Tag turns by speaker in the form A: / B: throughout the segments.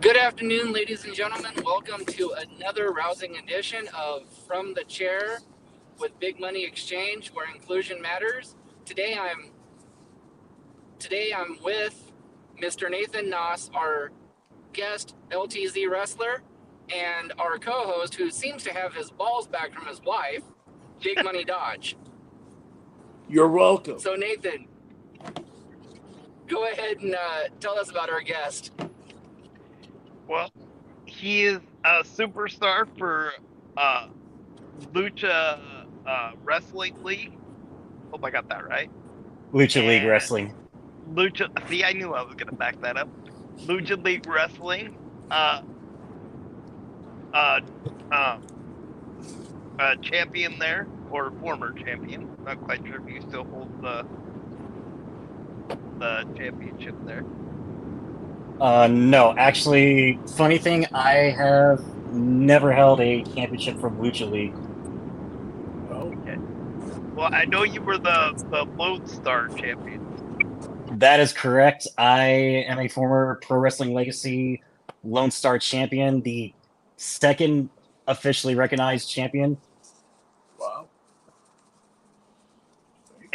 A: Good afternoon, ladies and gentlemen. Welcome to another rousing edition of From the Chair with Big Money Exchange, where inclusion matters. Today I'm with Mr. Nathan Noss, our guest LTZ wrestler, and our co-host, who seems to have his balls back from his wife, Big Money Dodge.
B: You're welcome.
A: So Nathan, go ahead and tell us about our guest.
C: Well, he is a superstar for Lucha Wrestling League. Hope I got that right.
D: Lucha League Wrestling.
C: Lucha. See, I knew I was gonna back that up. Lucha League Wrestling. Champion there, or former champion. Not quite sure if you still hold the championship there.
D: No, actually, funny thing, I have never held a championship from Lucha League.
C: Okay. Well, I know you were the Lone Star champion.
D: That is correct. I am a former Pro Wrestling Legacy Lone Star champion, the second officially recognized champion.
B: Wow.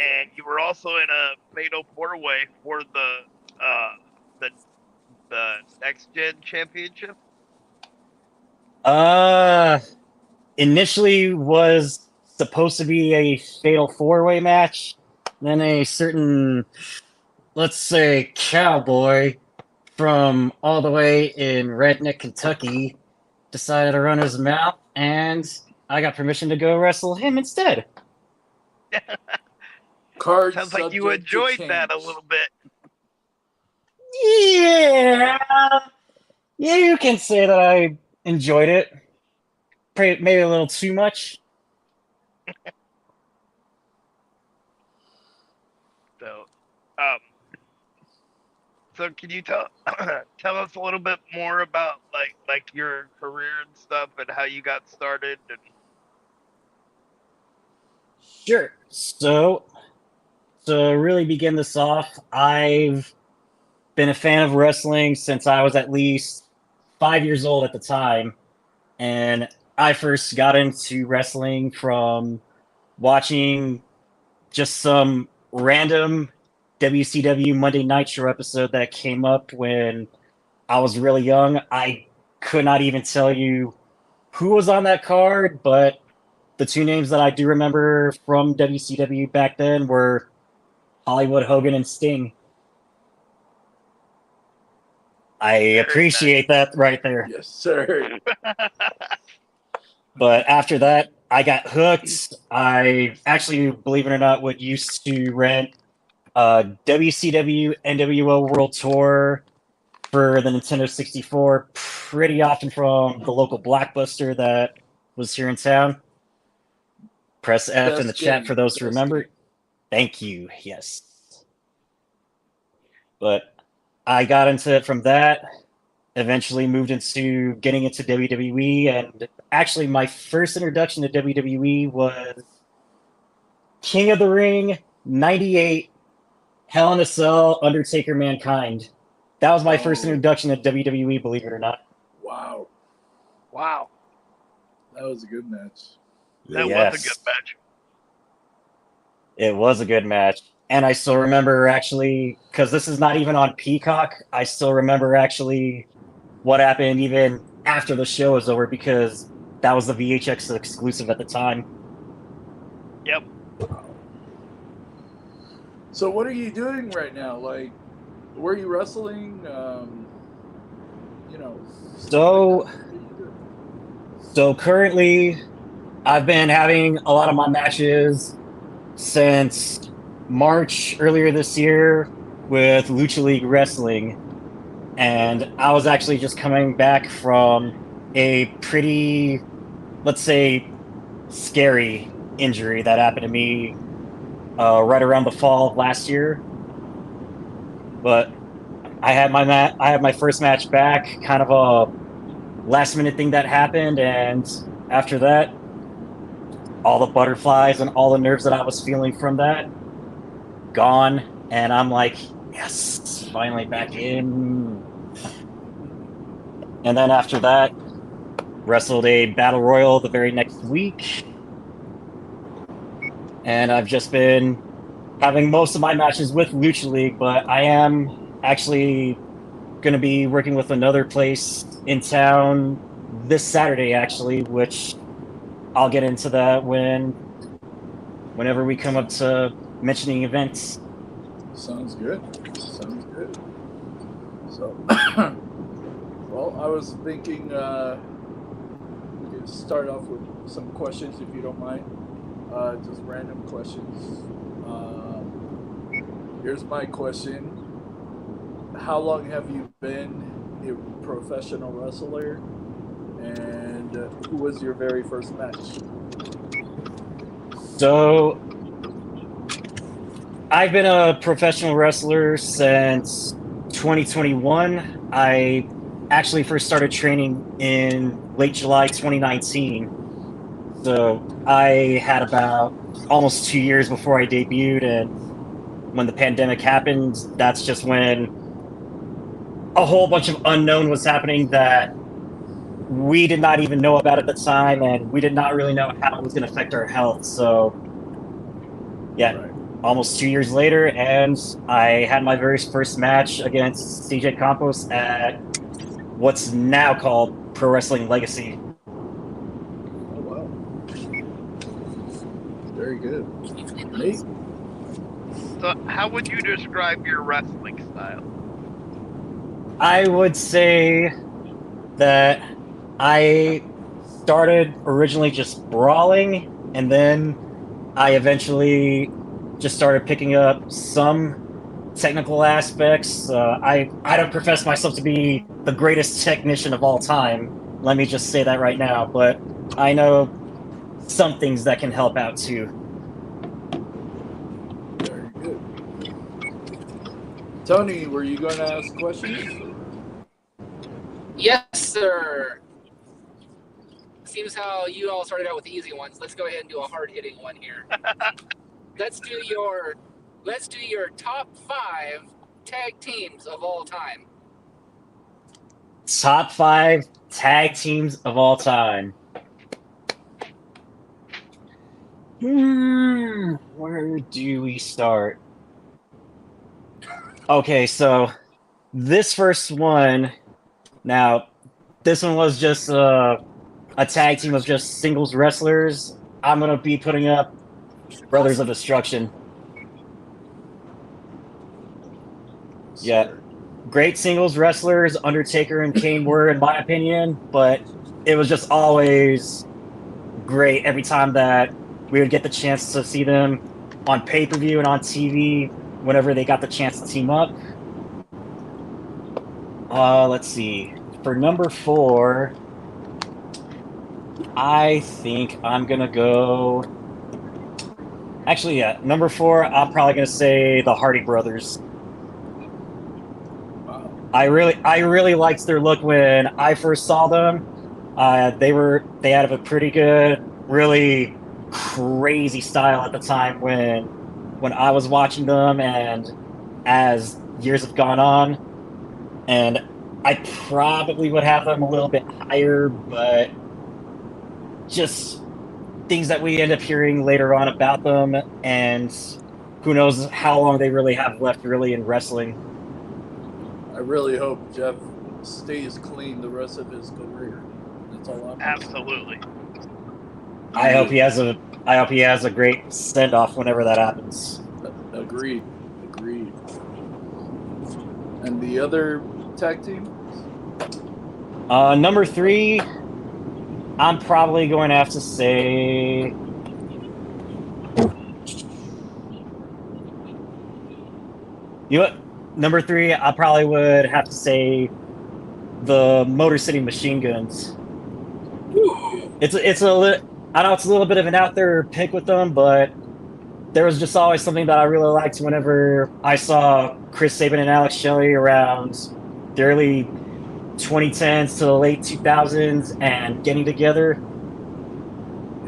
C: And you were also in a fatal four-way for the Next Gen Championship.
D: Initially was supposed to be a fatal four-way match. Then a certain, let's say, cowboy from all the way in Redneck, Kentucky decided to run his mouth, and I got permission to go wrestle him instead.
C: Sounds like you enjoyed that a little bit.
D: Yeah, you can say that I enjoyed it. Maybe a little too much.
C: So can you tell us a little bit more about like your career and stuff and how you got started? And...
D: Sure. So to really begin this off, I've been a fan of wrestling since I was at least 5 years old at the time, and I first got into wrestling from watching just some random WCW Monday Night Show episode that came up when I was really young. I could not even tell you who was on that card, but the two names that I do remember from WCW back then were Hollywood Hogan and Sting. I appreciate that right there.
B: Yes, sir.
D: But after that, I got hooked. I actually, believe it or not, would used to rent WCW NWO World Tour for the Nintendo 64 pretty often from the local Blockbuster that was here in town. Press F in the chat for those who remember. Thank you. Yes. But I got into it from that, eventually moved into getting into WWE, and actually my first introduction to WWE was King of the Ring 98, Hell in a Cell, Undertaker, Mankind. That was my first introduction to WWE, believe it or not.
B: Wow. That was a good match.
C: That was a good match.
D: It was a good match. And I still remember, actually, because this is not even on Peacock, I still remember actually what happened even after the show was over, because that was the VHX exclusive at the time.
C: Yep.
B: So what are you doing right now? Like, where are you wrestling?
D: So currently, I've been having a lot of my matches since March earlier this year with Lucha League Wrestling, and I was actually just coming back from a pretty, let's say, scary injury that happened to me right around the fall of last year. But I had my first match back, kind of a last minute thing that happened, and after that, all the butterflies and all the nerves that I was feeling from that gone, and I'm like, yes, finally back in. And then after that, wrestled a battle royal the very next week. And I've just been having most of my matches with Lucha League, but I am actually going to be working with another place in town this Saturday, actually, which I'll get into that whenever we come up to mentioning events.
B: Sounds good. Sounds good. So, well, I was thinking we could start off with some questions, if you don't mind. Just random questions. Here's my question. How long have you been a professional wrestler? And who was your very first match?
D: So, I've been a professional wrestler since 2021. I actually first started training in late July 2019. So I had about almost 2 years before I debuted, and when the pandemic happened, that's just when a whole bunch of unknown was happening that we did not even know about at the time, and we did not really know how it was going to affect our health. So, yeah,
B: Right.
D: almost 2 years later, and I had my very first match against CJ Campos at what's now called Pro Wrestling Legacy.
B: Oh, wow. Very good. Nate?
C: So, how would you describe your wrestling style?
D: I would say that I started originally just brawling, and then I eventually just started picking up some technical aspects. I don't profess myself to be the greatest technician of all time. Let me just say that right now, but I know some things that can help out too.
B: Very good. Tony, were you going to ask questions?
A: Yes, sir. Seems how you all started out with the easy ones. Let's go ahead and do a hard-hitting one here. Let's do your top 5 tag teams of all time.
D: Top 5 tag teams of all time. Where do we start? Okay, so this first one, now, this one was just a tag team of just singles wrestlers. I'm going to be putting up Brothers of Destruction. Yeah.
B: Sir.
D: Great singles wrestlers, Undertaker and Kane were, in my opinion, but it was just always great every time that we would get the chance to see them on pay-per-view and on TV whenever they got the chance to team up. Let's see. For number 4, I think I'm going to go... Actually, yeah, number 4, I'm probably going to say the Hardy Brothers.
B: Wow.
D: I really liked their look when I first saw them. They had a pretty good, really crazy style at the time when I was watching them, and as years have gone on, and I probably would have them a little bit higher, but just things that we end up hearing later on about them, and who knows how long they really have left really in wrestling.
B: I really hope Jeff stays clean the rest of his career. That's all I'm
C: Absolutely.
D: I hope he has a great send off whenever that happens.
B: Agreed. And the other tag team?
D: Number 3, I'm probably going to have to say... You know what? Number 3, I probably would have to say the Motor City Machine Guns. I know it's a little bit of an out there pick with them, but there was just always something that I really liked whenever I saw Chris Sabin and Alex Shelley around the early 2010s to the late 2000s and getting together.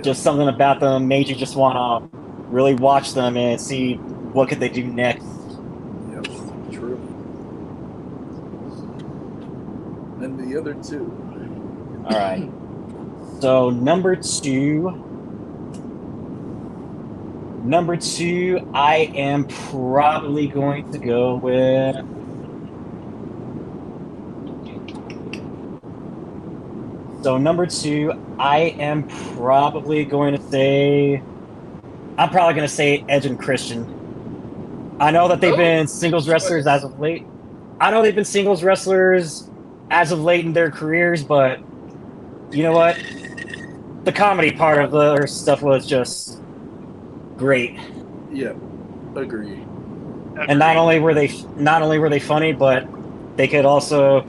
D: Just something about them made you just want to really watch them and see what could they do next.
B: Yep, true. And the other two.
D: All right. So number two, I am probably going to go with. So number two, I am probably going to say. I'm probably going to say Edge and Christian. I know that they've been singles wrestlers as of late. I know they've been singles wrestlers as of late in their careers, but you know what? The comedy part of their stuff was just great.
B: Yeah, agree.
D: And not only were they funny, but they could also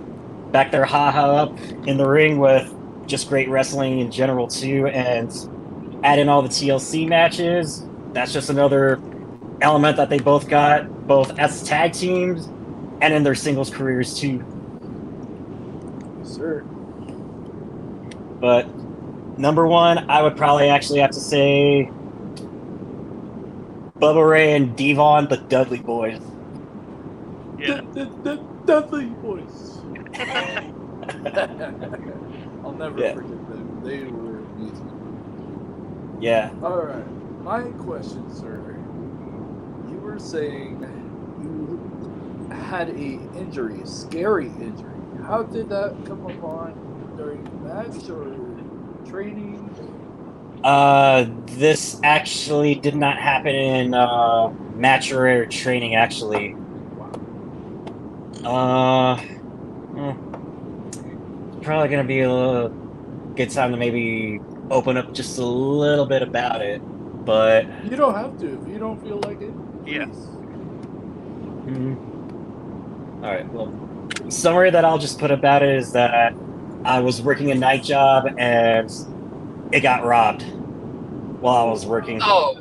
D: back their haha up in the ring with just great wrestling in general too, and add in all the TLC matches. That's just another element that they both got, both as tag teams and in their singles careers too.
B: Yes, sir.
D: But number one, I would probably actually have to say Bubba Ray and Devon, the Dudley Boys.
C: Yeah.
B: The Dudley Boys. I'll never forget them. They were amazing.
D: Yeah.
B: All right. My question, sir. You were saying you had a injury, a scary injury. How did that come upon during the match or training?
D: This actually did not happen in match or training. Actually, probably gonna be a good time to maybe open up just a little bit about it, but
B: You don't have to if you don't feel like it.
C: Yeah.
D: All right. Well, summary that I'll just put about it is that I was working a night job and it got robbed while I was working.
A: Oh,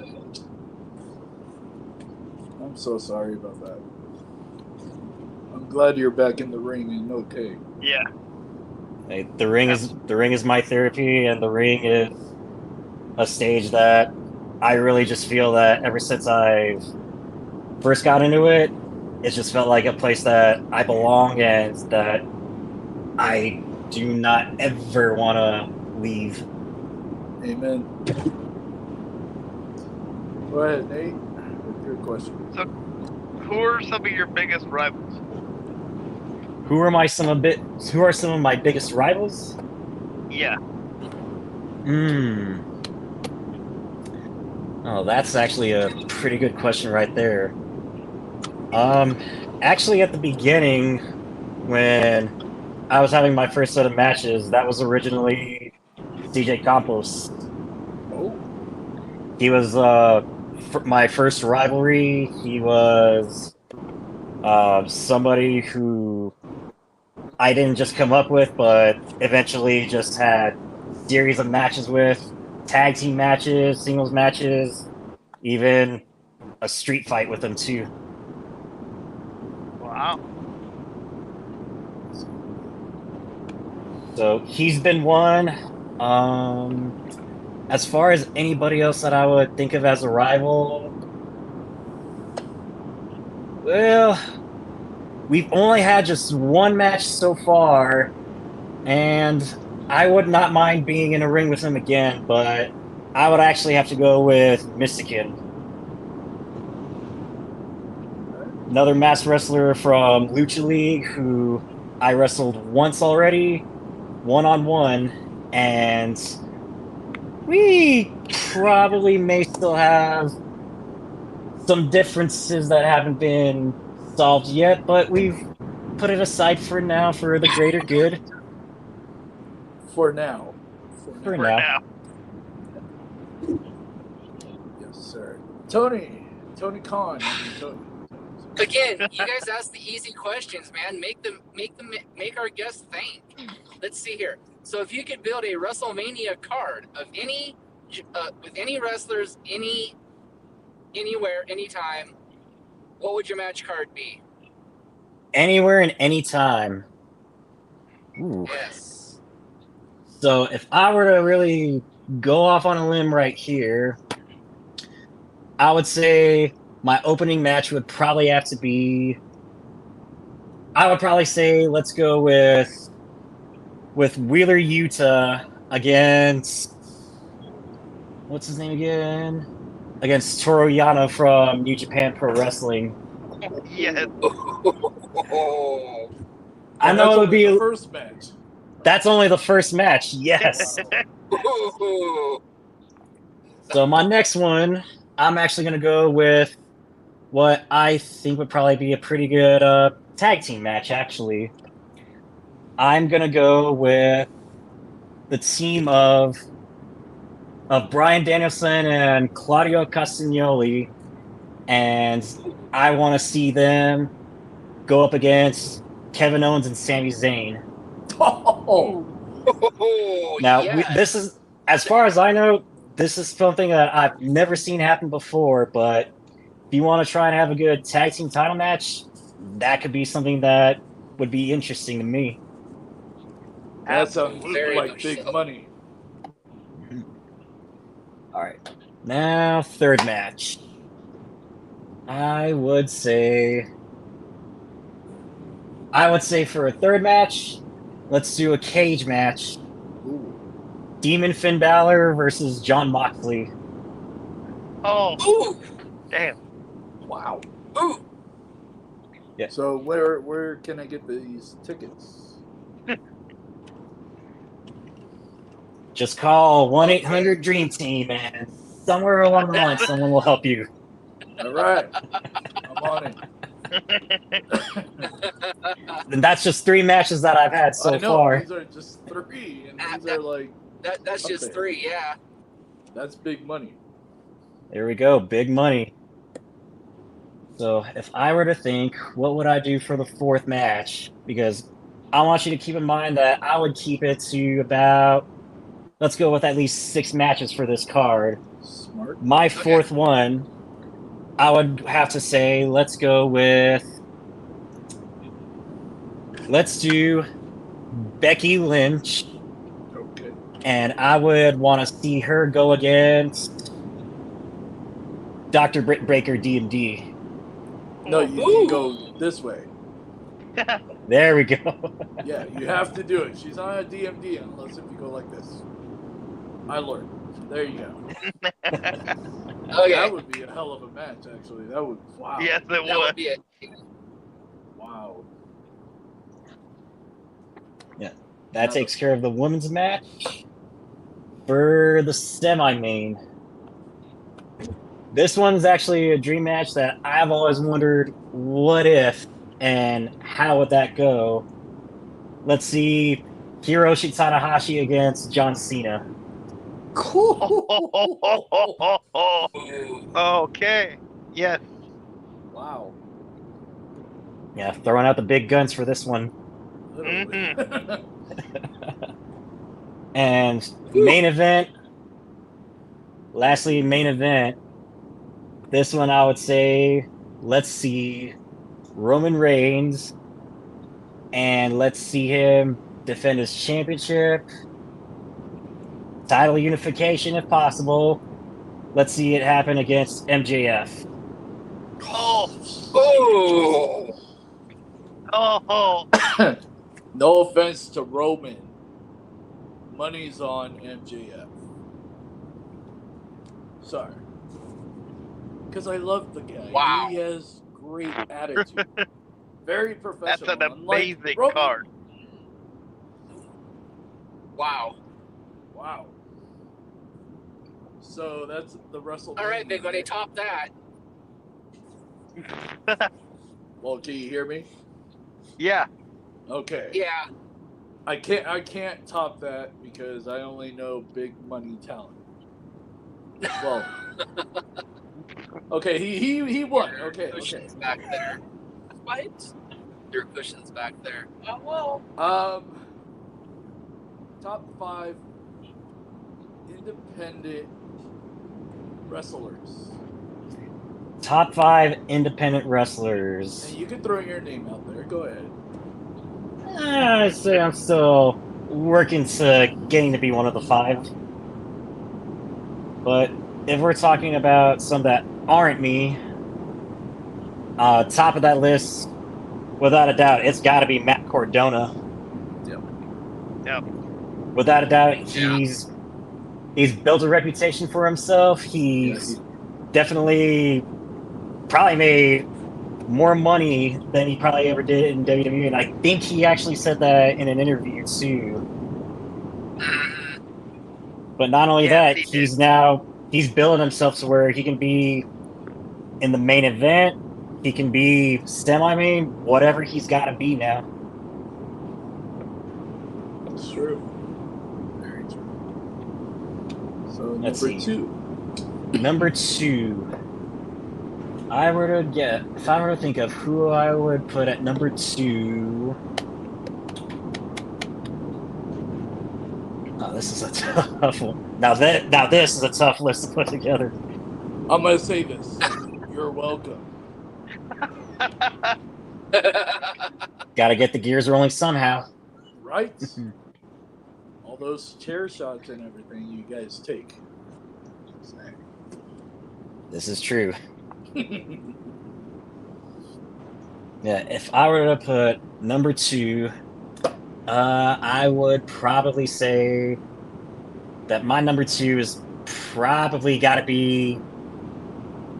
B: I'm so sorry about that. I'm glad you're back in the ring and okay.
C: Yeah.
D: Hey, the ring is my therapy, and the ring is a stage that I really just feel that ever since I first got into it, it's just felt like a place that I belong and that I do not ever want to leave.
B: Amen. Go ahead, Nate, with your question.
C: So, who are some of your biggest rivals?
D: Who are some of my biggest rivals?
C: Yeah.
D: Oh, that's actually a pretty good question right there. Actually at the beginning, when I was having my first set of matches, that was originally CJ Campos.
B: Oh.
D: He was my first rivalry. He was somebody who I didn't just come up with, but eventually just had series of matches with, tag team matches, singles matches, even a street fight with him too.
C: Wow.
D: So he's been one. As far as anybody else that I would think of as a rival, well, we've only had just one match so far, and I would not mind being in a ring with him again, but I would actually have to go with Mystican. Another masked wrestler from Lucha League who I wrestled once already, one-on-one, and we probably may still have some differences that haven't been solved yet, but we've put it aside for now for the greater good.
B: For now.
D: For now.
B: Yes, sir. Tony Khan.
A: again, you guys ask the easy questions, man. Make our guests think. Let's see here. So, if you could build a WrestleMania card of any with any wrestlers, anywhere, anytime, what would your match card be?
D: Anywhere and anytime. Ooh.
A: Yes.
D: So if I were to really go off on a limb right here, I would say my opening match would probably have to be. I would probably say let's go with with Wheeler Yuta against what's his name again? Against Toru Yano from New Japan Pro Wrestling.
C: Yes.
A: Oh,
D: I
B: And
D: know
B: that's
D: it would
B: only
D: be.
B: the first match.
D: That's only the first match. Yes.
A: oh.
D: So my next one, I'm actually gonna go with what I think would probably be a pretty good tag team match. Actually, I'm gonna go with the team of Brian Danielson and Claudio Castagnoli, and I want to see them go up against Kevin Owens and Sami Zayn.
B: Oh,
A: Oh,
D: Now,
A: yes.
D: this is, as far as I know, this is something that I've never seen happen before. But if you want to try and have a good tag team title match, that could be something that would be interesting to me.
B: that sounds
A: Very
B: like
A: much
B: big
A: so.
B: money.
D: All right, now third match. I would say for a third match, let's do a cage match.
B: Ooh.
D: Demon Finn Balor versus John Moxley.
C: Oh,
A: Ooh,
C: damn.
B: Wow.
A: ooh.
D: Yeah.
B: So where can I get these tickets?
D: Just call 1-800-DREAM-TEAM, and somewhere along the line, someone will help you.
B: All right, I'm on it.
D: And that's just 3 matches that I've had so
B: I know
D: far.
B: these are just 3, and these are like
A: That's
B: up
A: just
B: there.
A: 3, yeah.
B: That's big money.
D: There we go, big money. So if I were to think, what would I do for the 4th match? Because I want you to keep in mind that I would keep it to about, let's go with at least 6 matches for this card.
B: Smart.
D: My 4th one, I would have to say, let's do Becky Lynch,
B: Okay.
D: and I would want to see her go against Dr. Britt Breaker DMD.
B: No, you
A: Ooh.
B: go this way.
D: There we go.
B: Yeah, you have to do it. She's on a DMD unless if you go like this. I learned. There you go.
A: Okay.
B: That would be a hell of a match, actually. That would. Wow.
C: Yes, it
A: That
C: would.
A: would be it.
B: Wow.
D: That takes care of the women's match. For the semi-main, this one's actually a dream match that I've always wondered, what if and how would that go? Let's see Hiroshi Tanahashi against John Cena.
C: Okay. Yes.
B: Wow.
D: Yeah, throwing out the big guns for this one.
B: Literally.
D: And main event. Lastly, main event. This one I would say, let's see Roman Reigns, and let's see him defend his championship, title unification if possible. Let's see it happen against MJF.
A: Oh.
C: Oh.
B: No offense to Roman. Money's on MJF. Sorry. Because I love the guy.
A: Wow.
B: He has great attitude. Very
C: That's
B: professional.
C: an
B: Unlike
C: amazing
B: Roman.
C: card.
A: Wow.
B: Wow. So that's the WrestleMania.
A: All right, Big Money, top that.
B: Well, can you hear me?
C: Yeah.
B: Okay.
A: Yeah.
B: I can't top that because I only know big money talent. Well, okay, he won.
A: Your
B: Okay.
A: cushion's back there. What? Your cushion's back there. Oh, well.
B: Top 5 independent wrestlers.
D: Top 5 independent wrestlers.
B: And you can throw your name out there. Go ahead.
D: I'd say I'm still working to getting to be one of the 5. But if we're talking about some that aren't me, top of that list, without a doubt, it's got to be Matt Cardona.
B: Yep.
C: Yep.
D: Without a doubt,
A: Yeah.
D: he's built a reputation for himself. He's definitely probably made more money than he probably ever did in WWE, and I think he actually said that in an interview too.
A: Mhm.
D: But not only
C: Yes,
D: that,
C: he did.
D: he's building himself to where he can be in the main event. He can be semi-main, whatever he's got to be now.
B: That's true. Very true. So
D: Let's
B: number
D: see.
B: 2.
D: Number 2. If I were to think of who I would put at number 2. Oh, this is a tough one. Now this is a tough list to put together.
B: I'm gonna say this. You're welcome.
D: Got to get the gears rolling somehow.
B: Right? All those chair shots and everything you guys take.
D: This is true. Yeah, if I were to put number 2, I would probably say that my number 2 is probably got to be.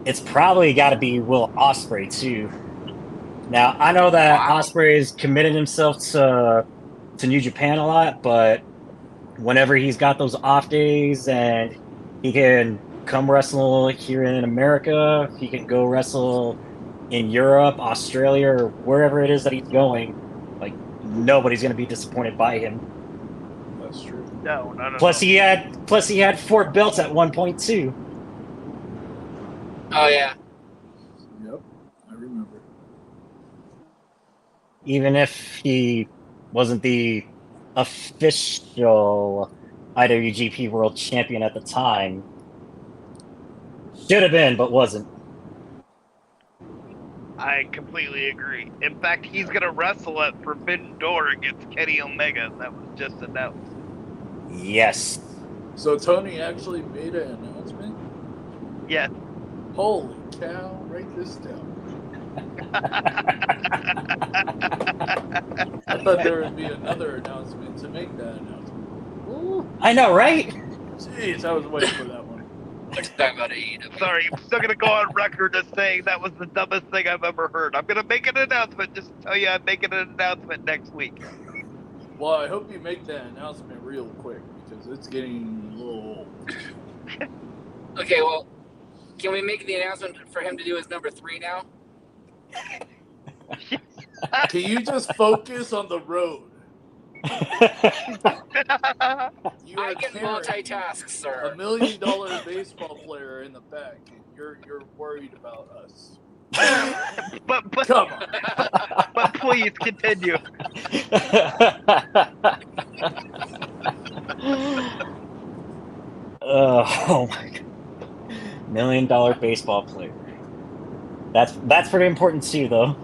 D: It's probably got to be Will Ospreay too. Now I know that
A: Wow.
D: Ospreay's committed himself to New Japan a lot, but whenever he's got those off days and he can come wrestle here in America, he can go wrestle in Europe, Australia, or wherever it is that he's going. Like nobody's gonna be disappointed by him.
B: That's true.
C: No, not at
D: Plus
C: all.
D: he had 4 belts at one point too.
A: Oh yeah.
B: Yep, I remember.
D: Even if he wasn't the official IWGP World Champion at the time. Should have been, but wasn't.
C: I completely agree. In fact, he's gonna wrestle at Forbidden Door against Kenny Omega. That was just announced.
D: Yes.
B: So Tony actually made an announcement?
C: Yes.
B: Holy cow, write this down. I thought there would be another announcement to make that announcement. Ooh,
D: I know, right?
B: jeez, I was waiting for that one.
A: Let's talk about AEW.
C: Sorry, I'm still gonna go on record as saying that was the dumbest thing I've ever heard. I'm gonna make an announcement just to tell you I'm making an announcement next week.
B: Well, I hope you make that announcement real quick because it's getting a little old.
A: Okay, well, can we make the announcement for him to do his number 3 now?
B: Can you just focus on the road? You
A: I
B: are
A: can
B: carrying
A: multitask,
B: $1
A: sir.
B: million baseball player in the back, and you're worried about us.
C: but
B: Come on.
C: but please continue.
D: Oh my god. $1 million baseball player. That's pretty important too, though.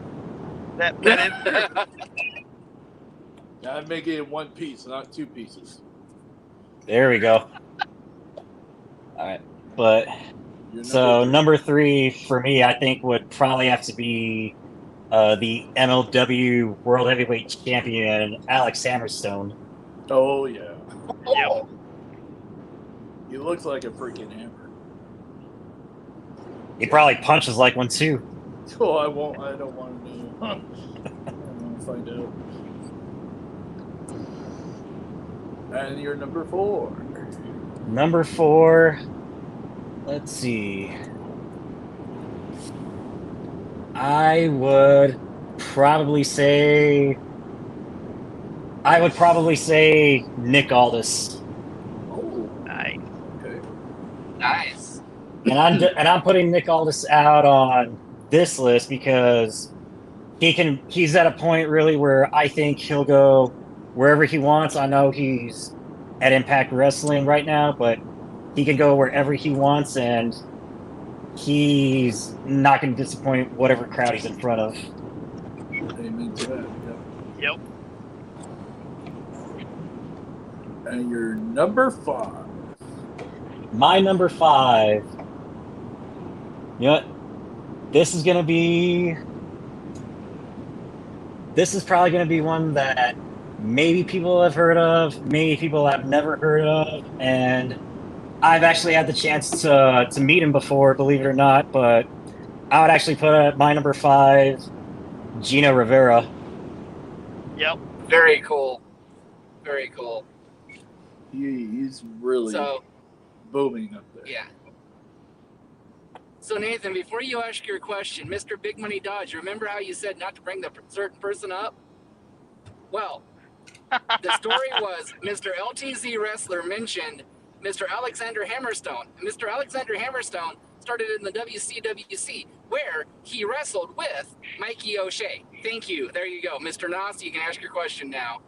C: That is true.
B: Yeah, I'd make it in one piece, not 2 pieces.
D: There we go. All right, but
B: You're
D: so
B: three.
D: number 3 for me, I think would probably have to be the MLW World Heavyweight Champion Alex Hammerstone.
B: Oh yeah,
A: Oh,
B: he looks like a freaking hammer.
D: He probably punches like one too.
B: Oh, I won't. I don't want to know. I want to find out. And you're number 4.
D: Number 4. Let's see. I would probably say Nick Aldis.
B: Oh,
C: Nice.
B: okay.
A: nice.
D: And I'm putting Nick Aldis out on this list because he's at a point really where I think he'll go wherever he wants. I know he's at Impact Wrestling right now, but he can go wherever he wants, and he's not going to disappoint whatever crowd he's in front of.
B: Amen to that.
C: Yep.
B: And you're number 5.
D: My number 5. You know what? This is probably going to be one that maybe people have heard of, maybe people have never heard of, and I've actually had the chance to meet him before, believe it or not. But I would actually put at my number 5, Gino Rivera.
C: Yep.
A: Very cool. Very cool.
B: He's really
A: So,
B: booming up there.
A: yeah. So, Nathan, before you ask your question, Mr. Big Money Dodge, remember how you said not to bring the certain person up? Well, the story was Mr. LTZ Wrestler mentioned Mr. Alexander Hammerstone. And Mr. Alexander Hammerstone started in the WCWC, where he wrestled with Mikey O'Shea. Thank you. There you go. Mr. Noss, you can ask your question now.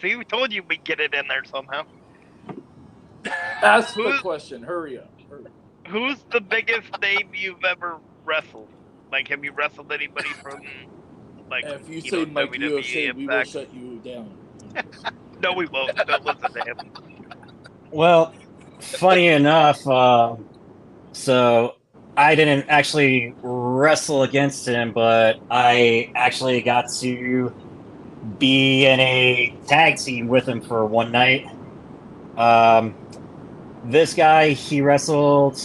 C: See, we told you we'd get it in there somehow.
B: Ask the question. Hurry up.
C: Who's the biggest name you've ever wrestled? Like, have you wrestled anybody from, like,
B: And if you say Mike
C: WWE,
B: USA, we will
C: Impact?
B: shut you down.
C: No, we won't. Don't listen to him.
D: Well, funny enough, so I didn't actually wrestle against him, but I actually got to be in a tag team with him for one night. This guy, he wrestled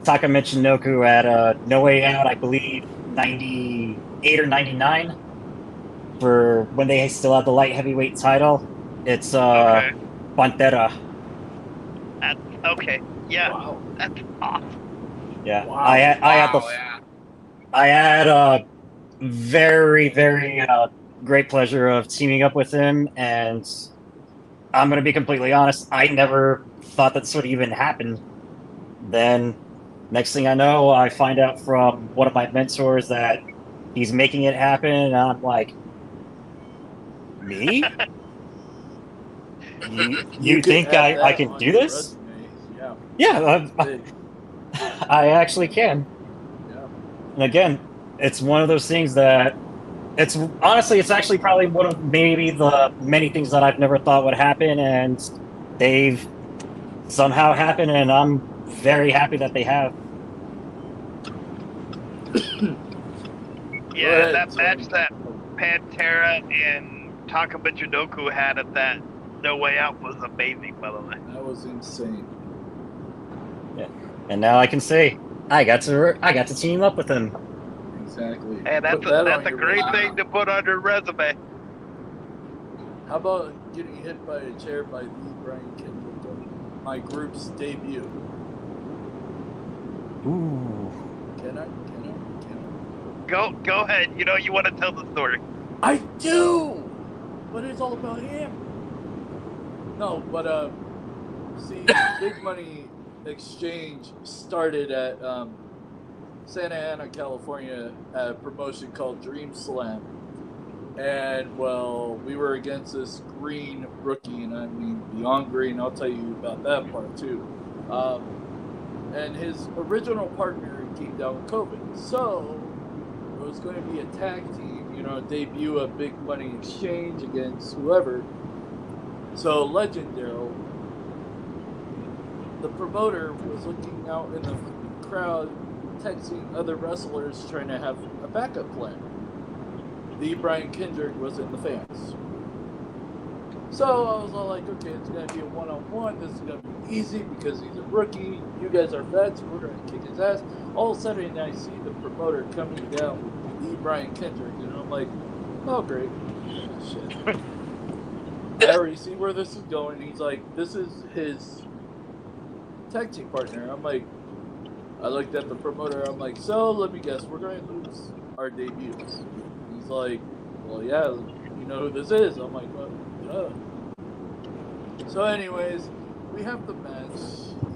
D: Taka Michinoku at No Way Out, I believe, 98 or 99, for when they still had the light heavyweight title. It's
C: Okay.
D: Pantera.
C: Okay. Yeah.
B: Wow.
C: That's awesome.
D: Yeah,
B: Wow.
D: I had
A: yeah.
D: I had a very, very great pleasure of teaming up with him, and I'm going to be completely honest, I never thought that this would even happen. Then, next thing I know, I find out from one of my mentors that he's making it happen, and I'm like, me? You
B: could
D: think
B: add
D: I
B: that
D: can
B: on
D: do
B: your
D: this?
B: resume. Yeah.
D: Yeah,
B: Big.
D: I actually can.
B: Yeah.
D: And again, it's one of those things that it's honestly, it's actually probably one of maybe the many things that I've never thought would happen, and they've somehow happened, and I'm very happy that they have.
C: Yeah,
B: ahead,
C: that
B: Tony.
C: match that Pantera and Taka Michinoku had at that No Way Out was amazing, by the way.
B: That was insane.
D: And now I can say I got to team up with him.
B: Exactly.
C: Hey,
B: Put
C: that's
B: that
C: a
B: on your
C: great
B: resume.
C: thing to put on your resume.
B: How about getting hit by a chair by Lee Brian Kendrick on my group's debut?
D: Ooh.
B: Can I?
C: Go ahead. You know you want to tell the story.
B: I do! But it's all about him. No, but see, Big Money Exchange started at Santa Ana, California, at a promotion called Dream Slam. And, well, we were against this green rookie, and I mean, beyond green, I'll tell you about that part, too. And his original partner came down with COVID. So, it was going to be a tag team, debut a Big Money Exchange against whoever. So, Legend Daryl, the promoter, was looking out in the crowd, texting other wrestlers, trying to have a backup plan. The Brian Kendrick was in the fans. So I was all like, okay, it's going to be a one-on-one. This is going to be easy because he's a rookie. You guys are vets. We're going to kick his ass. All of a sudden, I see the promoter coming down with the Brian Kendrick, and I'm like, oh, great. Shit. I already see where this is going. He's like, this is his tag team partner. I'm like, I looked at the promoter. I'm like, so let me guess, we're going to lose our debut. He's like, well, yeah, you know who this is. I'm like, well, yeah. So anyways, we have the match,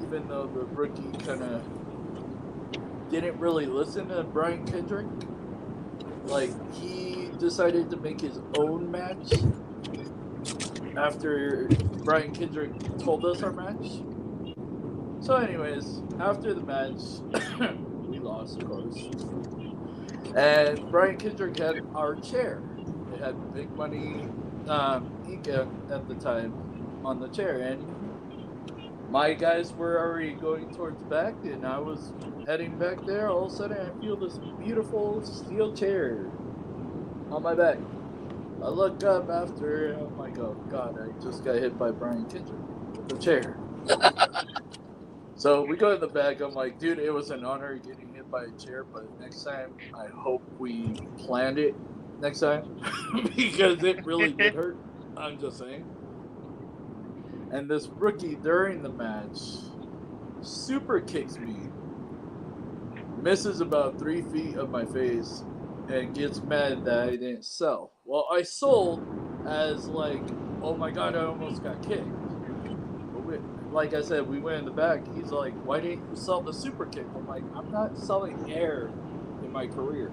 B: even though the rookie kind of didn't really listen to Brian Kendrick. Like, he decided to make his own match after Brian Kendrick told us our match. So anyways, after the match, we lost, of course. And Brian Kendrick had our chair. It had Big Money Inc. at the time on the chair. And my guys were already going towards back, and I was heading back there. All of a sudden, I feel this beautiful steel chair on my back. I look up after, and I'm like, oh god, I just got hit by Brian Kendrick with a chair. So we go to the back. I'm like, dude, it was an honor getting hit by a chair, but next time, I hope we planned it next time because it really did hurt. I'm just saying. And this rookie during the match super kicks me, misses about 3 feet of my face, and gets mad that I didn't sell. Well, I sold as like, oh my god, I almost got kicked. But like I said, we went in the back. He's like, why didn't you sell the super kick? I'm like, I'm not selling air in my career.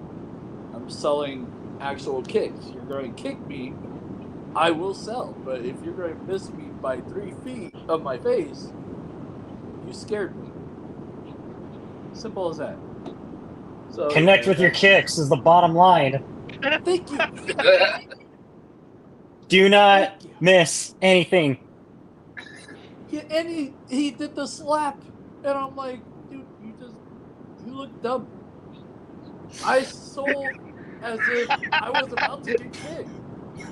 B: I'm selling actual kicks. You're going to kick me, I will sell. But if you're going to miss me by 3 feet of my face, you scared me. Simple as that. So,
D: Connect with your kicks is the bottom line.
B: Thank you.
D: Do not
B: Thank you.
D: miss anything.
B: And he did the slap, and I'm like, dude, you look dumb. I sold as if I was about to get kicked.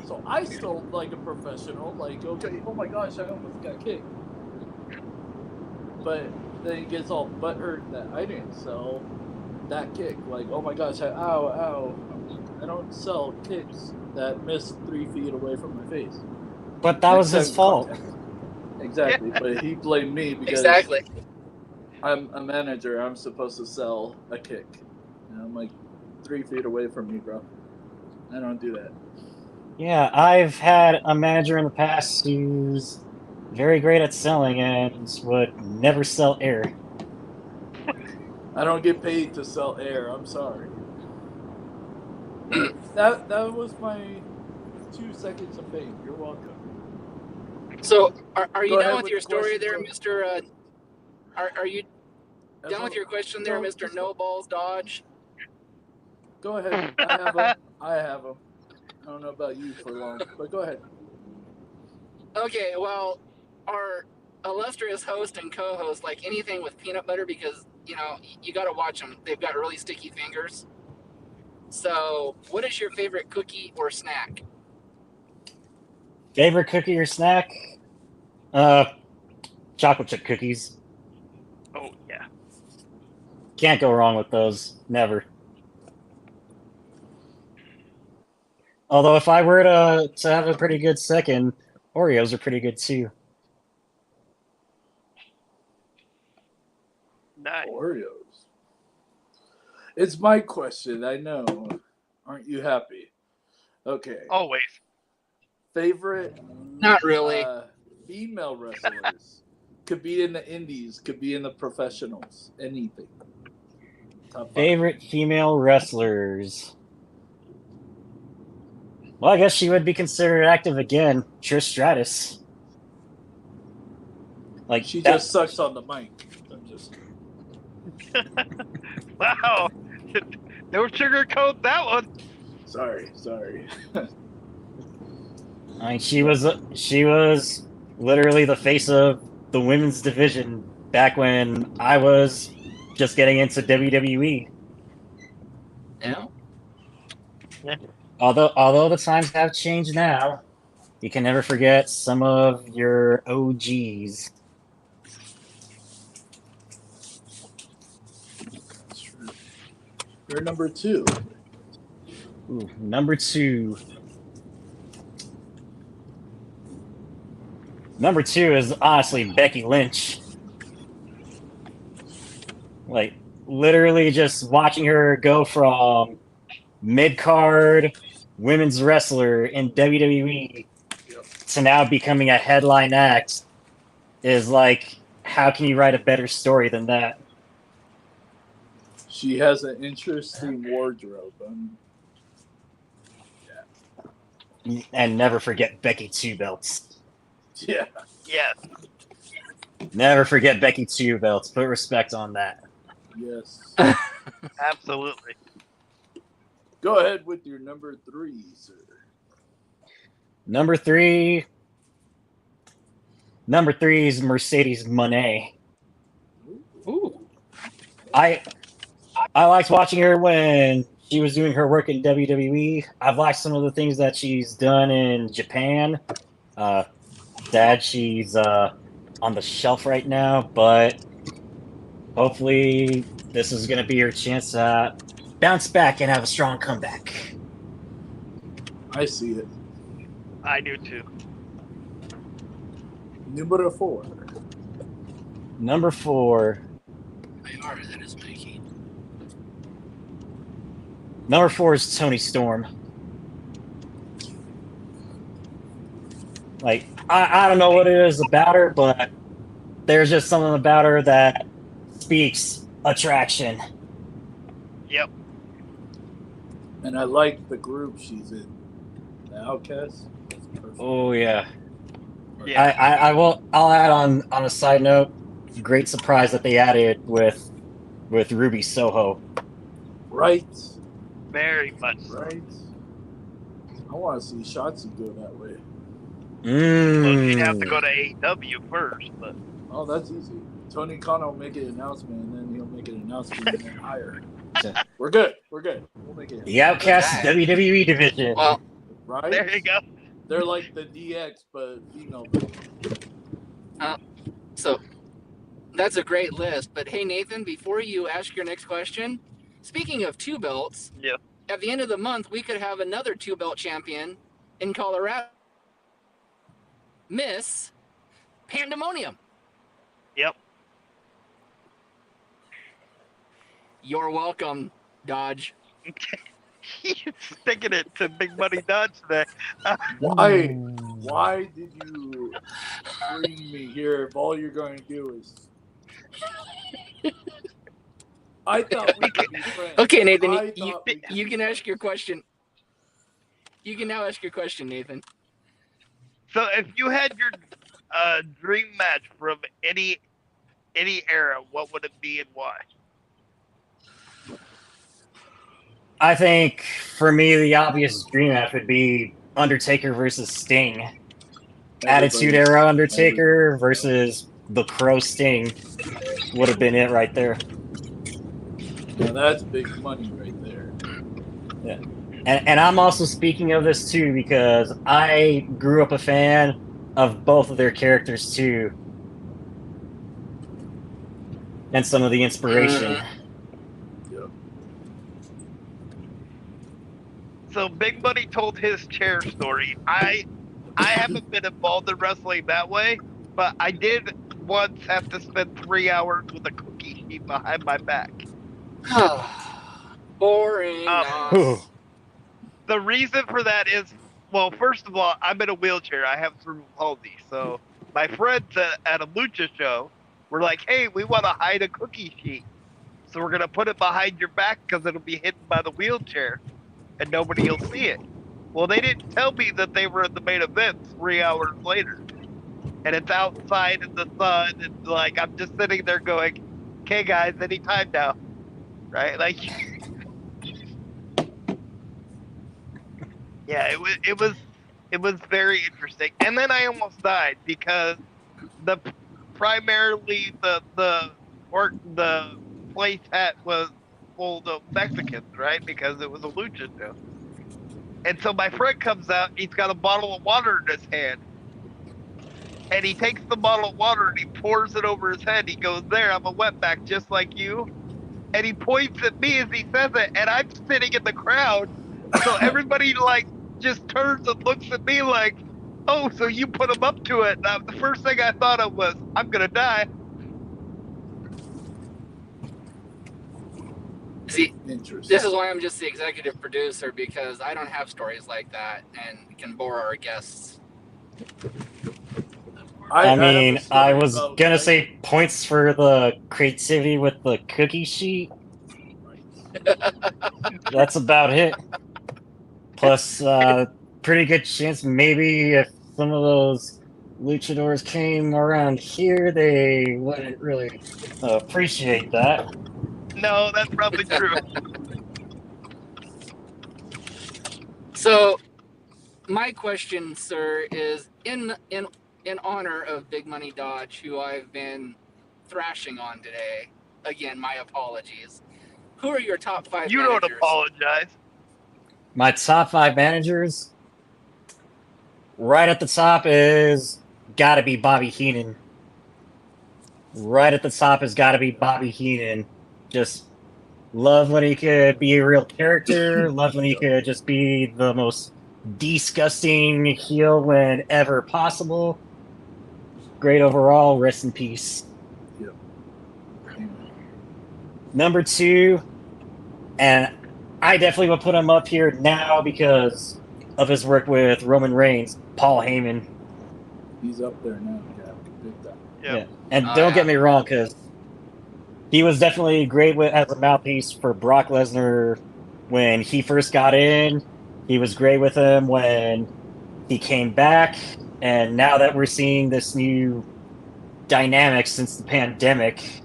B: So I sold like a professional, like, okay, oh my gosh, I almost got kicked. But then he gets all butthurt that I didn't sell that kick. Like, oh my gosh, ow. I don't sell kicks that miss 3 feet away from my face.
D: But that was his fault.
B: Exactly, but he blamed me because
A: Exactly.
B: I'm a manager. I'm supposed to sell a kick. And I'm like 3 feet away from you, bro. I don't do that.
D: Yeah, I've had a manager in the past who's very great at selling and would never sell air.
B: I don't get paid to sell air. I'm sorry. That was my 2 seconds of fame. You're welcome.
A: So, are you
B: Go
A: done
B: ahead
A: with
B: with
A: your
B: the
A: story
B: questions,
A: there, Mr. Are you
B: That's
A: done
B: all-
A: with your question there,
B: no,
A: Mr.
B: just
A: No Balls Dodge?
B: Go ahead. I have them. I don't know about you for long, but go ahead.
A: Okay, well, our illustrious host and co-host like anything with peanut butter because, you know, you got to watch them. They've got really sticky fingers. So, what is your favorite cookie or snack?
D: Favorite cookie or snack? Chocolate chip cookies.
C: Oh yeah.
D: Can't go wrong with those. Never. Although if I were to have a pretty good second, Oreos are pretty good too.
C: Nice.
B: Oreos. It's my question. I know. Aren't you happy? Okay.
C: Always.
B: Favorite
A: Not really.
B: female wrestlers. Could be in the indies, could be in the professionals. Anything. Top 5.
D: Favorite female wrestlers. Well, I guess she would be considered active again. Trish Stratus. Like
B: She
D: that,
B: just sucks on the mic. I'm just
C: Wow. No sugarcoat that one.
B: sorry.
D: I mean, she was literally the face of the women's division back when I was just getting into WWE.
A: Yeah.
D: Although the times have changed now, you can never forget some of your OGs.
B: That's true. You're number 2.
D: Ooh, number 2. Number 2 is honestly Becky Lynch. Like, literally just watching her go from mid-card women's wrestler in WWE to now becoming a headline act is like, how can you write a better story than that?
B: She has an interesting wardrobe.
D: And never forget Becky Two Belts.
B: Yeah.
C: Yes.
D: Never forget Becky Two Belts. Put respect on that.
B: Yes.
C: Absolutely.
B: Go ahead with your number 3, sir.
D: Number 3 is Mercedes Moné.
A: Ooh.
D: I liked watching her when she was doing her work in WWE. I've liked some of the things that she's done in Japan. Sad she's on the shelf right now, but hopefully this is going to be her chance to bounce back and have a strong comeback.
B: I see it.
C: I do too.
B: Number 4.
D: Number 4.
A: That is Mikey.
D: Number 4 is Tony Storm. Like, I don't know what it is about her, but there's just something about her that speaks attraction.
C: Yep.
B: And I like the group she's in. The Outcast. That's perfect.
D: Oh yeah.
C: Yeah.
D: I'll add on a side note, great surprise that they added with Ruby Soho.
B: Right.
C: Very much so.
B: Right. I want to see Shotzi go that way.
C: Well, she'd have to go to AEW first, but
B: Oh, that's easy. Tony Khan will make an announcement, and then he'll make an announcement and then hire her. We're good. We're good. We'll make it.
D: The Outcast WWE division.
A: Well,
B: Right?
C: there you go.
B: They're like the DX, but female.
A: so that's a great list. But hey, Nathan, before you ask your next question, speaking of 2 belts,
C: Yeah.
A: at the end of the month, we could have another 2-belt champion in Colorado, Miss Pandemonium.
C: Yep.
A: You're welcome, Dodge.
C: He's sticking it to Big Money Dodge today.
B: Why did you bring me here if all you're going to do is... I thought we could be friends.
A: Okay, Nathan,
B: I thought we could
A: you
B: be
A: can
B: friends.
A: ask your question. You can now ask your question, Nathan.
C: So if you had your dream match from any era, what would it be and why?
D: I think for me the obvious dream match would be Undertaker versus Sting. Attitude Era Undertaker versus the Crow Sting would have been it right there.
B: Now that's big money right there.
D: Yeah. And I'm also speaking of this too because I grew up a fan of both of their characters too. And some of the inspiration.
B: Yep.
C: So Big Money told his chair story. I haven't been involved in wrestling that way, but I did once have to spend 3 hours with a cookie sheet behind my back.
A: Boring.
D: Whew.
C: The reason for that is, well, first of all, I'm in a wheelchair. I have cerebral palsy. So my friends at a lucha show were like, hey, we want to hide a cookie sheet. So we're going to put it behind your back because it'll be hidden by the wheelchair and nobody will see it. Well, they didn't tell me that they were in the main event 3 hours later. And it's outside in the sun. And like, I'm just sitting there going, okay, guys, anytime now. Right? Like, yeah, it was very interesting. And then I almost died because primarily the place was full of Mexicans, right? Because it was a lucha show. And so my friend comes out, he's got a bottle of water in his hand. And he takes the bottle of water and he pours it over his head. He goes, there, I'm a wetback just like you. And he points at me as he says it, and I'm sitting in the crowd. So everybody like just turns and looks at me like, oh, so you put him up to it. The first thing I thought of was, I'm gonna die.
A: See,
B: Interesting.
A: this is why I'm just the executive producer, because I don't have stories like that and can bore our guests.
D: I mean, I was gonna say points for the creativity with the cookie sheet. That's about it. Plus, pretty good chance maybe if some of those luchadors came around here, they wouldn't really appreciate that.
C: No, that's probably true.
A: So, my question, sir, is in honor of Big Money Dodge, who I've been thrashing on today. Again, my apologies. Who are your top 5
C: You
A: managers?
C: don't apologize.
D: My top 5 managers. Right at the top is got to be Bobby Heenan. Right at the top has got to be Bobby Heenan. Just love when he could be a real character. Love when he could just be the most disgusting heel whenever possible. Great overall. Rest in peace.
B: Yep.
D: Number 2, and I definitely would put him up here now because of his work with Roman Reigns, Paul Heyman.
B: He's up there now. Yeah, big time.
C: Yep.
D: Yeah. And don't get me wrong, because he was definitely great as a mouthpiece for Brock Lesnar when he first got in. He was great with him when he came back. And now that we're seeing this new dynamic since the pandemic,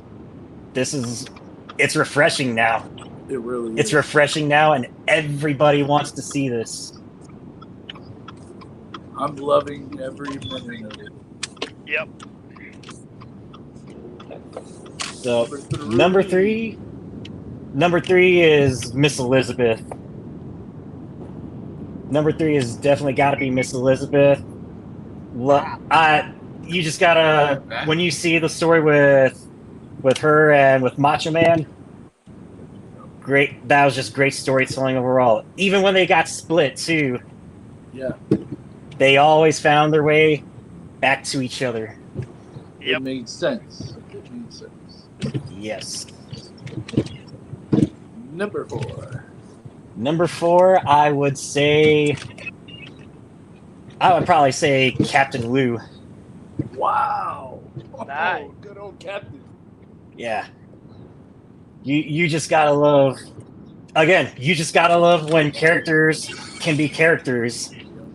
D: it's refreshing now.
B: It really is.
D: It's refreshing now, and everybody wants to see this.
B: I'm loving every minute of it.
C: Yep.
D: So number three is Miss Elizabeth. Number 3 is definitely got to be Miss Elizabeth. You just gotta, when you see the story with her and with Macho Man, great. That was just great storytelling overall. Even when they got split too,
B: Yeah.
D: they always found their way back to each other.
C: Yep.
B: It made sense. It made sense.
D: Yes.
B: Number 4.
D: Number 4, I would probably say Captain Lou.
B: Wow.
C: Nice.
B: Oh, good old Captain.
D: Yeah. You just gotta love. Again, you just gotta love when characters can be characters.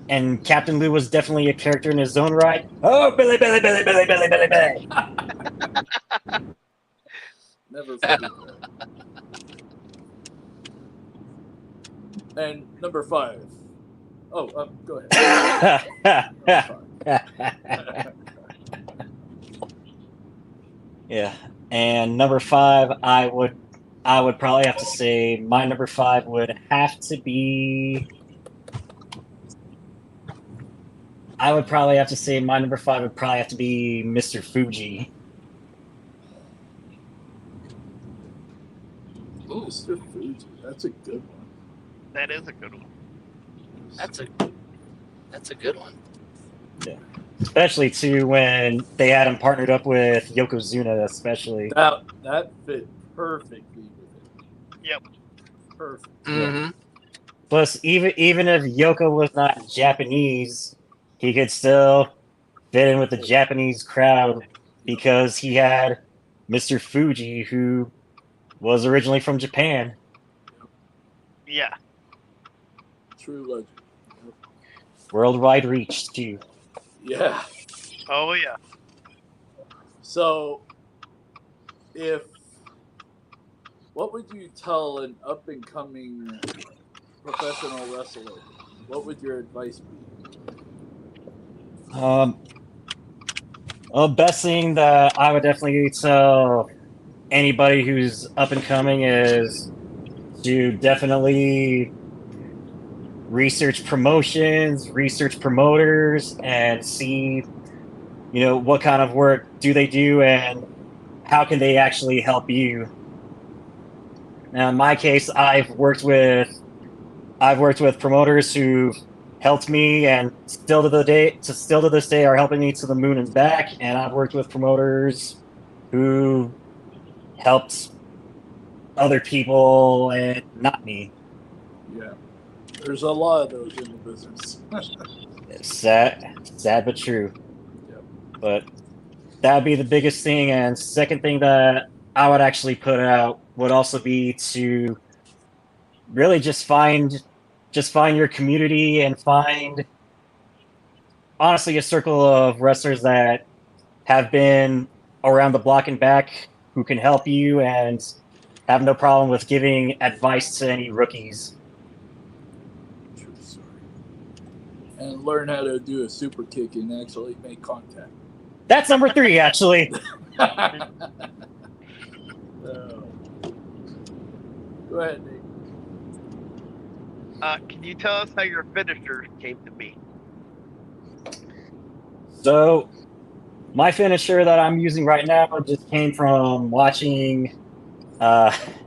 D: And Captain Lou was definitely a character in his own right. Oh, Billy, Billy, Billy, Billy, Billy, Billy, Billy.
B: Never forget that. And number 5. Oh, go ahead.
D: Yeah. And number 5, I would probably have to say my number 5 would have to be. I would probably have to say my number 5 would probably have to be Mr. Fuji.
B: Ooh, Mr. Fuji. That's a good one.
C: That is a good one.
A: That's a good one.
D: Yeah. Especially too when they had him partnered up with Yokozuna, especially.
B: That fit perfectly with it.
C: Yep.
B: Perfect.
A: Mm-hmm.
D: Plus, even if Yoko was not Japanese, he could still fit in with the Japanese crowd because he had Mr. Fuji, who was originally from Japan.
C: Yeah.
B: True legend.
D: Worldwide reach, too.
B: Yeah.
C: Oh yeah.
B: So, what would you tell an up-and-coming professional wrestler? What would your advice be?
D: Well, best thing that I would definitely tell anybody who's up and coming is to definitely research promotions, research promoters, and see, what kind of work do they do and how can they actually help you. Now, in my case, I've worked with promoters who've helped me and still to this day are helping me to the moon and back. And I've worked with promoters who helped other people and not me.
B: Yeah. There's a lot of those in the business.
D: Sad but true.
B: Yep.
D: But that would be the biggest thing. And second thing that I would actually put out would also be to really just find your community and find, honestly, a circle of wrestlers that have been around the block and back who can help you and have no problem with giving advice to any rookies.
B: True story. And learn how to do a super kick and actually make contact.
D: That's number 3, actually.
B: Go ahead, Nate.
C: Can you tell us how your finisher came to be?
D: So, my finisher that I'm using right now just came from watching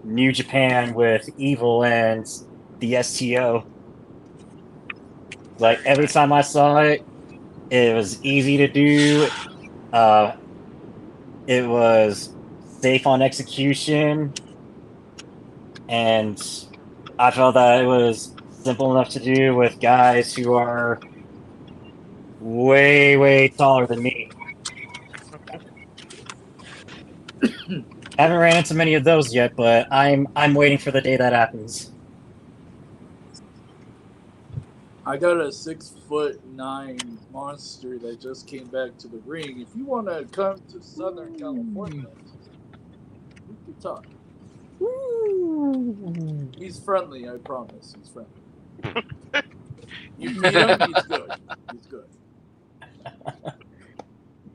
D: New Japan with Evil and the STO. Like, every time I saw it, it was easy to do. It was safe on execution, and I felt that it was simple enough to do with guys who are way, way taller than me. Haven't ran into many of those yet, but I'm waiting for the day that happens.
B: I got a 6'9" monster that just came back to the ring. If you want to come to Southern California, we can talk. He's friendly, I promise. He's friendly. You meet him, he's good. He's good.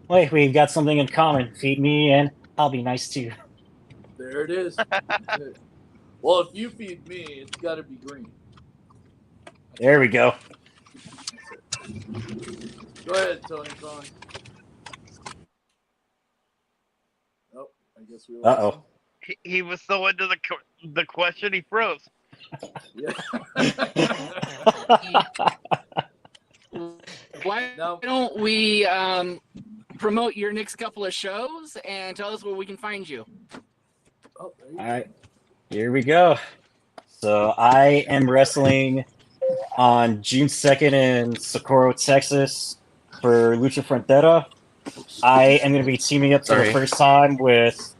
D: Wait, we've got something in common. Feed me, and I'll be nice too.
B: There it is. Well, if you feed me, it's got to be green.
D: There we go.
B: Go ahead, Tony Khan. Oh, I guess we lost
D: Uh-oh.
C: He was so into the question he froze.
B: him.
A: Why
B: No.
A: don't we promote your next couple of shows and tell us where we can find you?
B: Oh, there you
D: All right, here we go. So I am wrestling on June 2nd in Socorro, Texas for Lucha Frontera. I am going to be teaming up for the first time with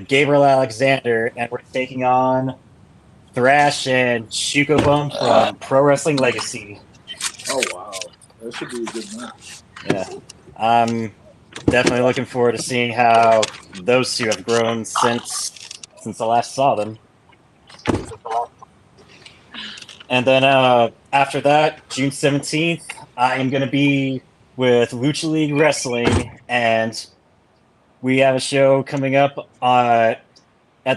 D: Gabriel Alexander, and we're taking on Thrash and Shuko Bum from Pro Wrestling Legacy.
B: Oh, wow. That should be a good match.
D: Yeah. I'm definitely looking forward to seeing how those two have grown since I last saw them. And then after that, June 17th, I am going to be with Lucha League Wrestling, and we have a show coming up at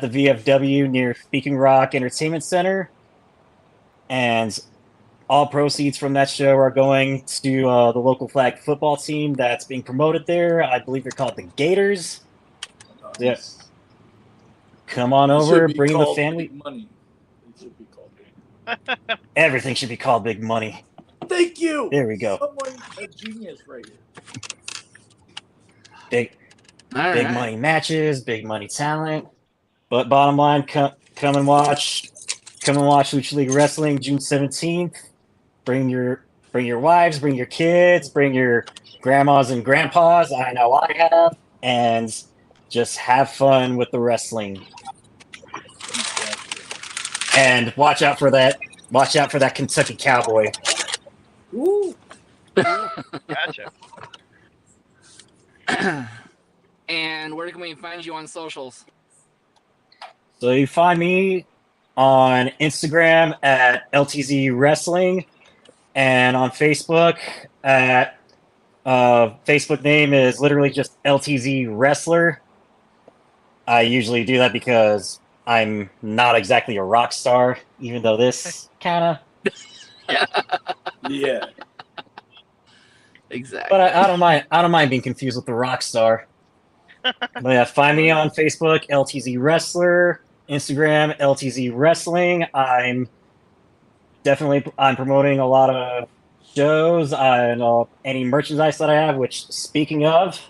D: the VFW near Speaking Rock Entertainment Center. And all proceeds from that show are going to the local flag football team that's being promoted there. I believe they're called the Gators.
B: Nice.
D: Yeah. Come on
B: It
D: over,
B: should be
D: bring the
B: called
D: family.
B: Big Money. It should be called Big Money.
D: Everything should be called Big Money.
B: Thank you.
D: There we go.
B: Someone a genius right here.
D: Big
A: Right.
D: money matches, big money talent. But bottom line, come and watch Lucha League Wrestling June 17th. Bring your wives, bring your kids, bring your grandmas and grandpas. I know I have, and just have fun with the wrestling. And watch out for that Kentucky Cowboy.
B: Ooh.
C: Gotcha.
A: And where can we find you on socials?
D: So you find me on Instagram at LTZ Wrestling, and on Facebook at Facebook name is literally just LTZ Wrestler. I usually do that because I'm not exactly a rock star, even though this kind of.
B: Yeah.
A: Exactly.
D: But I don't mind being confused with the rock star. But yeah, find me on Facebook, LTZ Wrestler, Instagram, LTZ Wrestling. I'm promoting a lot of shows and any merchandise that I have, which, speaking of,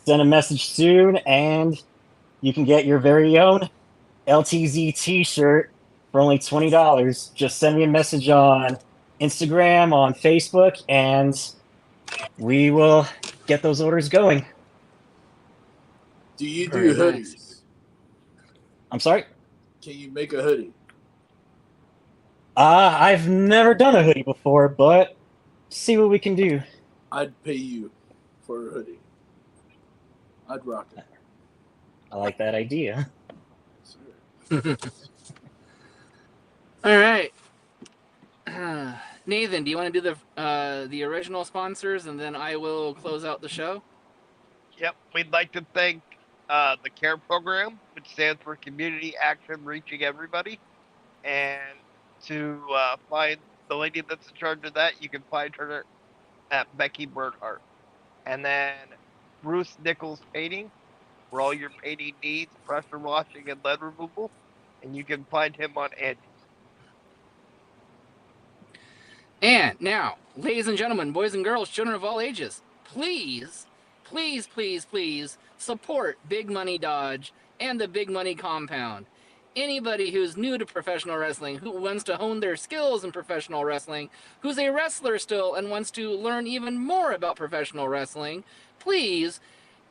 D: send a message soon and you can get your very own LTZ t-shirt for only $20. Just send me a message on Instagram, on Facebook, and we will get those orders going.
B: Do you do
A: Very
B: hoodies?
A: nice.
D: I'm sorry?
B: Can you make a hoodie?
D: I've never done a hoodie before, but see what we can do.
B: I'd pay you for a hoodie. I'd rock it.
D: I like that idea.
A: All right. Nathan, do you want to do the original sponsors, and then I will close out the show?
C: Yep. We'd like to thank the CARE program, which stands for Community Action Reaching Everybody. And to find the lady that's in charge of that, you can find her at Becky Bernhardt. And then Bruce Nichols Painting, for all your painting needs, pressure washing, and lead removal. And you can find him on Andy.
A: And now, ladies and gentlemen, boys and girls, children of all ages, please, please, please, please support Big Money Dodge and the Big Money Compound. Anybody who's new to professional wrestling, who wants to hone their skills in professional wrestling, who's a wrestler still and wants to learn even more about professional wrestling, please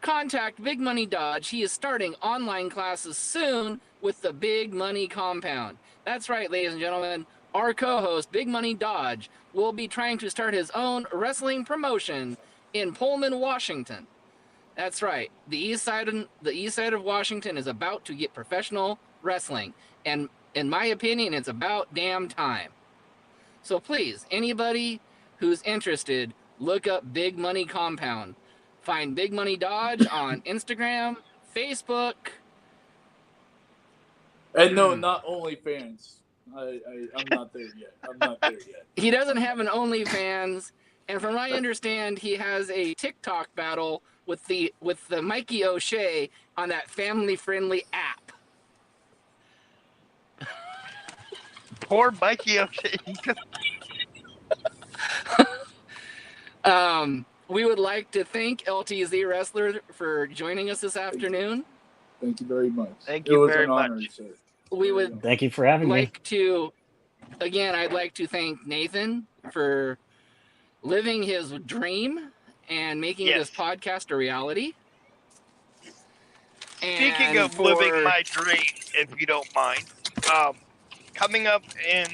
A: contact Big Money Dodge. He is starting online classes soon with the Big Money Compound. That's right, ladies and gentlemen. Our co-host, Big Money Dodge, will be trying to start his own wrestling promotion in Pullman, Washington. That's right. The east side of Washington is about to get professional wrestling, and in my opinion, it's about damn time. So please, anybody who's interested, look up Big Money Compound. Find Big Money Dodge on Instagram, Facebook.
B: And no, not OnlyFans. I'm not there yet. I'm not there yet.
A: He doesn't have an OnlyFans, and from what I understand, he has a TikTok battle with the Mikey O'Shea on that family-friendly app.
C: Poor Mikey O'Shea.
A: We would like to thank LTZ Wrestler for joining us this afternoon.
B: Thank you very much.
C: Thank you very
B: honor,
C: much.
B: Sir.
A: We would
D: Thank you for having me.
A: I'd like to thank Nathan for living his dream and making this podcast a reality.
C: Speaking of living my dream, if you don't mind, coming up in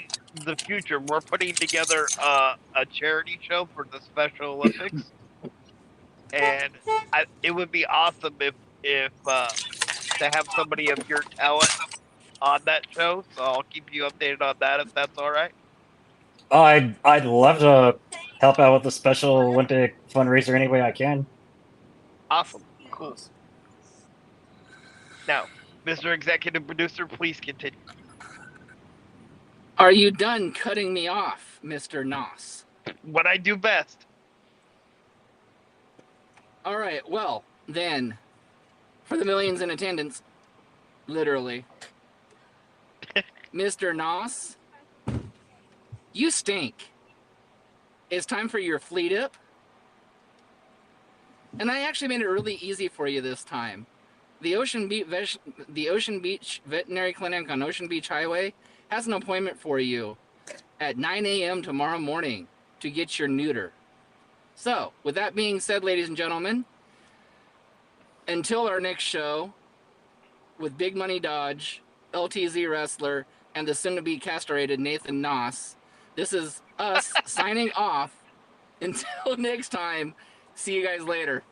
C: the future, we're putting together a charity show for the Special Olympics, and it would be awesome if to have somebody of your talent on that show. So I'll keep you updated on that if that's all right.
D: I'd love to help out with the Special Olympic fundraiser any way I can.
C: Awesome, cool. Now, Mr. Executive Producer, please continue.
A: Are you done cutting me off, Mr. Noss?
C: What I do best.
A: All right, well, then, for the millions in attendance, literally, Mr. Noss, you stink. It's time for your fleet up. And I actually made it really easy for you this time. The Ocean Beach Veterinary Clinic on Ocean Beach Highway has an appointment for you at 9 a.m. tomorrow morning to get your neuter. So, with that being said, ladies and gentlemen, until our next show with Big Money Dodge, LTZ Wrestler, and the soon-to-be castrated Nathan Noss, this is us signing off. Until next time, see you guys later.